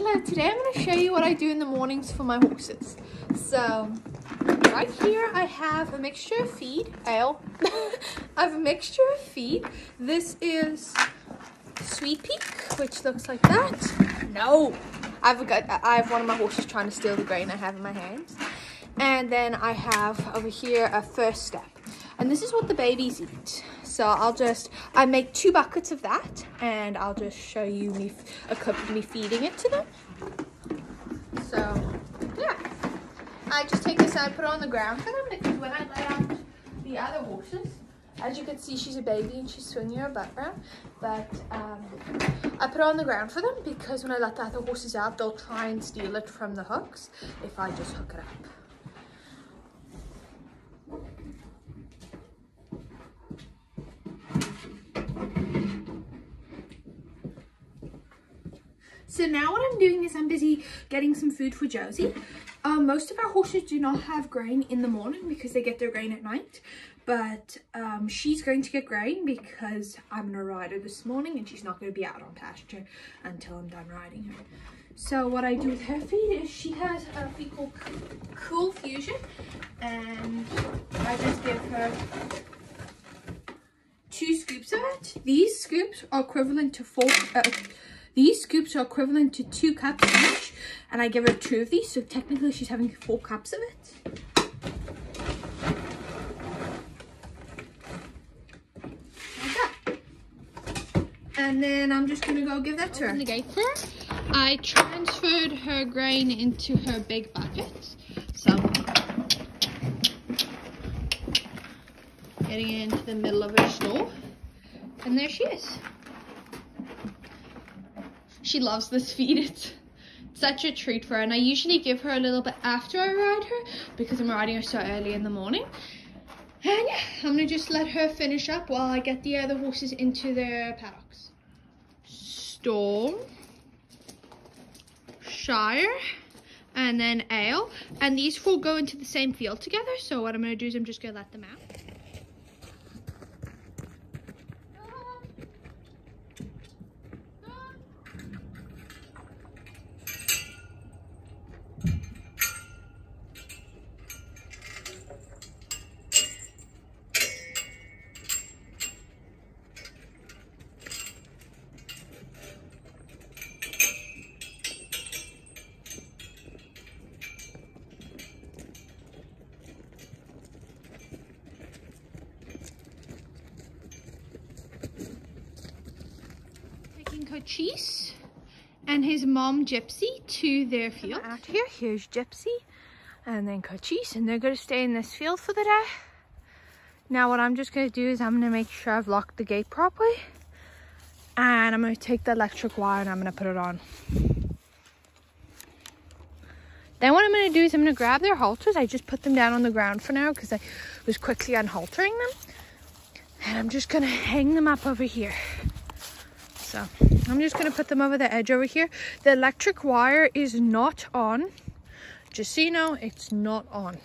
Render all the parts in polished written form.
Hello, today I'm going to show you what I do in the mornings for my horses. So, right here I have a mixture of feed, I have a mixture of feed. This is Sweet Peak, which looks like that. No! I have one of my horses trying to steal the grain I have in my hands. And then I have over here a First Step. And this is what the babies eat. So I make 2 buckets of that, and I'll just show you a clip of me feeding it to them. So, yeah. I just take this and I put it on the ground for them, because when I let out the other horses, as you can see, she's a baby and she's swinging her butt around. But I put it on the ground for them, because when I let the other horses out, they'll try and steal it from the hooks if I just hook it up. So now what I'm doing is I'm busy getting some food for Josie. Most of our horses do not have grain in the morning because they get their grain at night. But she's going to get grain because I'm going to ride her this morning and she's not going to be out on pasture until I'm done riding her. So what I do with her feed is she has a feed called Cool Fusion, and I just give her 2 scoops of it. These scoops are equivalent to 2 cups each, and I give her 2 of these, so technically she's having 4 cups of it. Like that. And then I'm just gonna go give that to her. Open the gate for her. I transferred her grain into her big bucket, so getting into the middle of her stall, and there she is. She loves this feed. It's such a treat for her, and I usually give her a little bit after I ride her because I'm riding her so early in the morning. And yeah, I'm gonna just let her finish up while I get the other horses into their paddocks. Storm, Shire, and then Ale, and these 4 go into the same field together. So what I'm gonna do is I'm just gonna let them out. Cochise and his mom Gypsy to their field. Out here, here's Gypsy and then Cochise, and they're going to stay in this field for the day. Now what I'm just going to do is I'm going to make sure I've locked the gate properly, and I'm going to take the electric wire and I'm going to put it on. Then what I'm going to do is I'm going to grab their halters. I just put them down on the ground for now because I was quickly unhaltering them, and I'm just going to hang them up over here. So I'm just going to put them over the edge over here. The electric wire is not on. Just so you know, it's not on.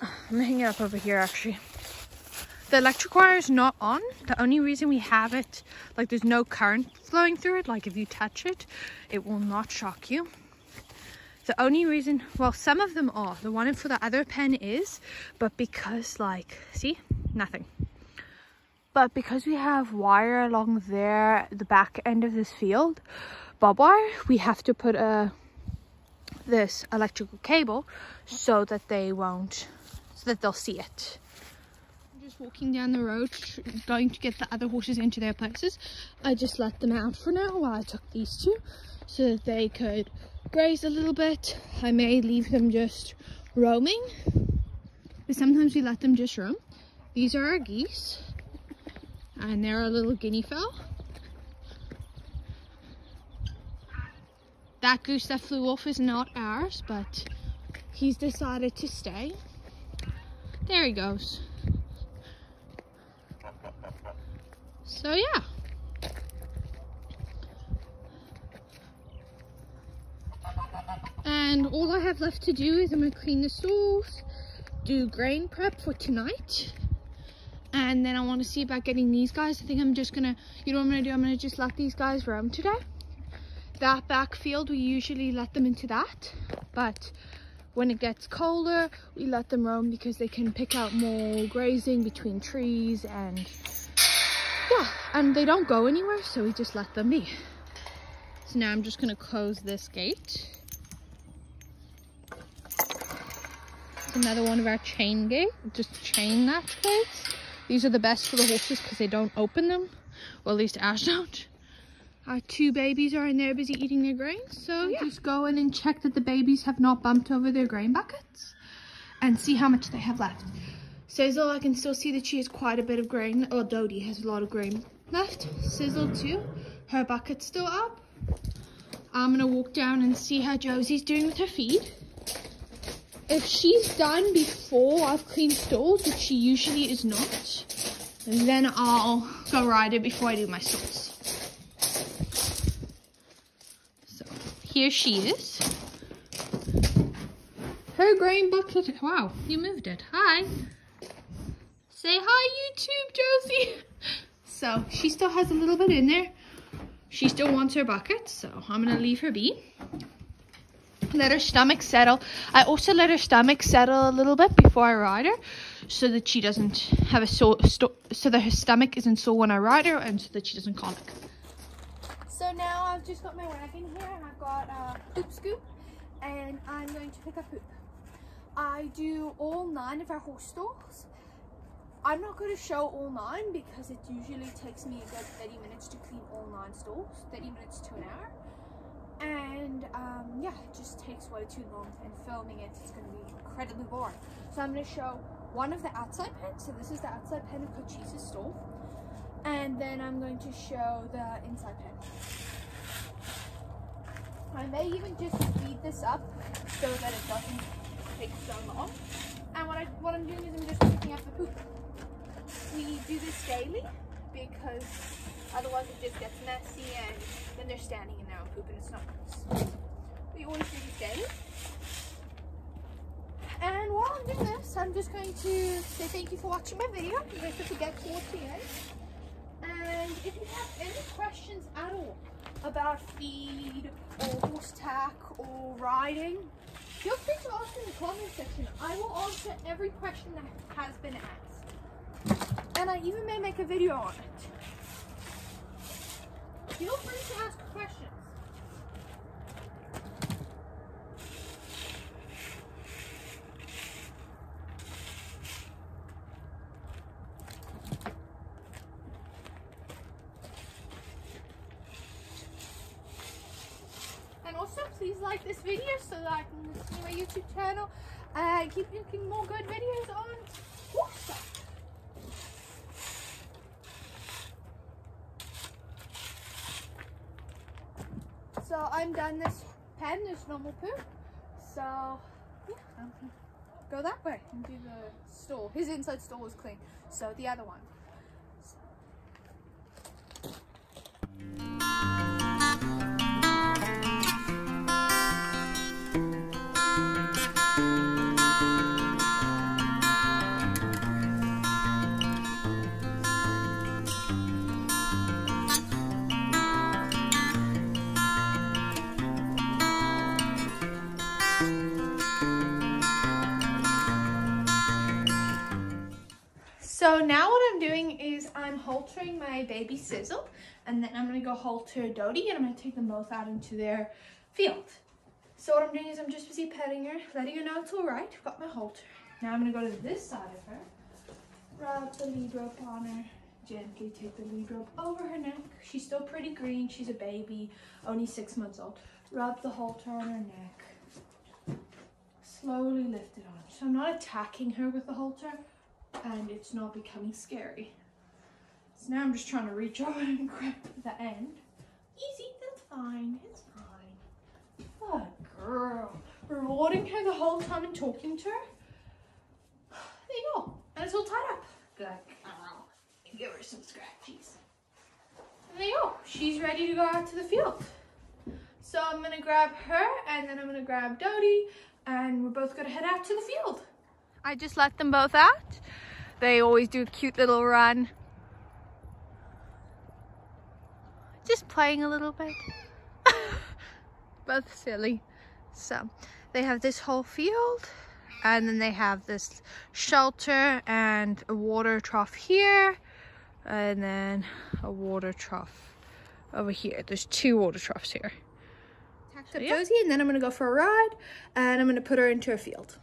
I'm going to hang it up over here actually. The electric wire is not on. The only reason we have it, like there's no current flowing through it, like if you touch it, it will not shock you. The only reason, well, some of them are. The one for the other pen is, but because like, see, nothing. But because we have wire along there, the back end of this field, bob wire, we have to put this electrical cable so that they'll see it. I'm just walking down the road, going to get the other horses into their places. I just let them out for now while I took these 2 so that they could graze a little bit. I may leave them just roaming, but sometimes we let them just roam. These are our geese. And they're a little guinea fowl. That goose that flew off is not ours, but he's decided to stay. There he goes. So yeah. And all I have left to do is I'm going to clean the stalls, do grain prep for tonight. And then I want to see about getting these guys. I think I'm just gonna, you know what I'm gonna do? I'm gonna just let these guys roam today. that backfield, we usually let them into that, but when it gets colder, we let them roam because they can pick out more grazing between trees, and yeah, and they don't go anywhere, so we just let them be. So now I'm just gonna close this gate. It's another one of our chain latch gates. These are the best for the horses because they don't open them, or at least Ash don't. Our 2 babies are in there busy eating their grain, so yeah. Just go in and check that the babies have not bumped over their grain buckets and see how much they have left. Sizzle, I can still see that she has quite a bit of grain. Oh, Dodie has a lot of grain left. Sizzle too, her bucket's still up. I'm gonna walk down and see how Josie's doing with her feed. If she's done before I've cleaned stalls, which she usually is not, then I'll go ride her before I do my stalls. So here she is. Her grain bucket. Wow, you moved it. Hi. Say hi, YouTube, Josie. So she still has a little bit in there. She still wants her bucket, so I'm gonna leave her be. Let her stomach settle. I also let her stomach settle a little bit before I ride her, so that she doesn't have a so that her stomach isn't sore when I ride her, and so that she doesn't colic. So now I've just got my wagon here, and I've got a poop scoop, and I'm going to pick up poop. I do all 9 of our horse stalls. I'm not going to show all 9 because it usually takes me a good 30 minutes to clean all 9 stalls, 30 minutes to an hour. And yeah, it just takes way too long, and filming it is going to be incredibly boring. So I'm going to show one of the outside pens. So this is the outside pen of Cochise's stall. And then I'm going to show the inside pen. I may even just speed this up so that it doesn't take so long. And what I'm doing is I'm just picking up the poop. We do this daily because otherwise it just gets messy and then they're standing in their own poop and it's not nice. We always do this daily. And while I'm doing this, I'm just going to say thank you for watching my video. You guys don't forget to watch the end. And if you have any questions at all about feed or horse tack or riding, feel free to ask in the comment section. I will answer every question that has been asked. And I even may make a video on it. Feel free to ask questions. And also please like this video so that I can see my YouTube channel and keep making more good videos on horse stuff. So I'm done this pen, there's normal poop. So yeah, I'm gonna go that way and do the stall. His inside stall is clean, so the other one. So now what I'm doing is I'm haltering my baby Sizzle, and then I'm going to go halter Dodie, and I'm going to take them both out into their field. So what I'm doing is I'm just busy petting her, letting her know it's all right. I've got my halter. Now I'm going to go to this side of her, rub the lead rope on her, gently take the lead rope over her neck. She's still pretty green. She's a baby, only 6 months old. Rub the halter on her neck. Slowly lift it on. So I'm not attacking her with the halter, and it's not becoming scary. So now I'm just trying to reach over and grab the end. Easy, that's fine, it's fine. Good girl. Rewarding her the whole time and talking to her. There you go. And it's all tied up. Good girl. Give her some scratchies. And there you go. She's ready to go out to the field. So I'm gonna grab her, and then I'm gonna grab Dodie, and we're both gonna head out to the field. I just let them both out. They always do a cute little run. Just playing a little bit. both silly. So they have this whole field, and then they have this shelter and a water trough here, and then a water trough over here. There's 2 water troughs here. Packed up Josie, and then I'm gonna go for a ride, and I'm gonna put her into a field.